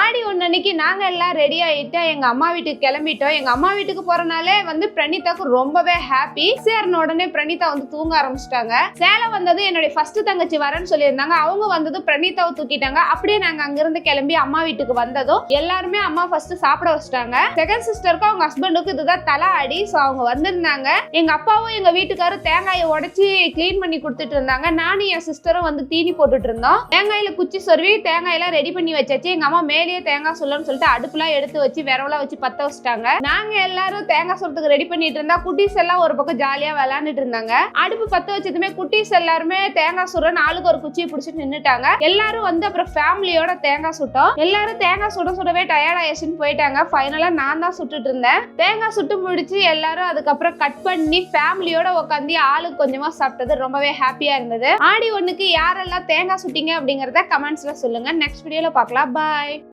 ஆடி 1 அன்னைக்கு நாங்க எல்லாம் ரெடி ஆயிட்டு எங்க அம்மா வீட்டுக்கு கிளம்பிட்டோம். எங்க அம்மா வீட்டுக்கு போறனாலே பிரணீதாக்கு ரொம்பவே ஹாப்பி. சேர்ன உடனே பிரணீதா தூங்க ஆரம்பிச்சிட்டாங்க. சேலம் வந்தது என்னுடைய ஃபர்ஸ்ட் தங்கச்சி வரேன்னு சொல்லியிருந்தாங்க. அவங்க வந்தது பிரணீதாவை தூக்கிட்டாங்க. அப்படியே நாங்க அங்கிருந்து கிளம்பி அம்மா வீட்டுக்கு வந்ததும் எல்லாருமே அம்மா ஃபர்ஸ்ட் சாப்பிட வச்சிட்டாங்க. செகண்ட் சிஸ்டருக்கும் அவங்க ஹஸ்பண்டுக்கும் இதுதான் தலை அடி. ஸோ அவங்க வந்திருந்தாங்க. எங்க அப்பாவும் எங்க வீட்டுக்காரும் தேங்காயை உடைச்சி கிளீன் பண்ணி கொடுத்துட்டு இருந்தாங்க. நானும் என் சிஸ்டரும் தீனி போட்டுட்டு இருந்தோம். தேங்காயில குச்சி சொருவி தேங்காயெல்லாம் ரெடி பண்ணி வச்சாச்சு. எங்க அம்மா மேலேயே தேங்காய் சொல்லணும்னு சொல்லிட்டு அடுப்புலாம் எடுத்து வச்சு விரவலாம் வச்சு பத்த வச்சிட்டாங்க. நாங்க எல்லாரும் தேங்காய் சொல்றதுக்கு ரெடி பண்ணிட்டு இருந்தா குட்டீஸ் எல்லாம் ஒரு பக்கம் ஜாலியா விளையாண்டுட்டு இருந்தாங்க. அடுப்பு பத்த வச்சதுமே குட்டீஸ் எல்லாருமே தேங்காய் சுடுற ஆளுக்கு ஒரு குச்சியை பிடிச்சிட்டு நின்னுட்டாங்க. எல்லாரும் அப்புறம் ஃபேமிலியோட தேங்காய் சுட்டோம். எல்லாரும் தேங்காய் சுடவே டயர்ட் ஆயிடுச்சுன்னு போயிட்டாங்க. ஃபைனலா நான் தான் சுட்டுட்டு இருந்தேன். தேங்காய் சுட்டு முடிச்சு எல்லாரும் அதுக்கப்புறம் கட் பண்ணி ஃபேமிலியோட உட்காந்து ஆளுக்கு கொஞ்சமா சாப்பிட்டது ரொம்பவே ஹாப்பியா இருந்தது. ஆடி 1க்கு யாரெல்லாம் தேங்காய் சுட்டீங்க அப்படிங்கறத கமெண்ட்ஸ்ல சொல்லுங்க. நெக்ஸ்ட் வீடியோல பார்க்கலாம். பாய்.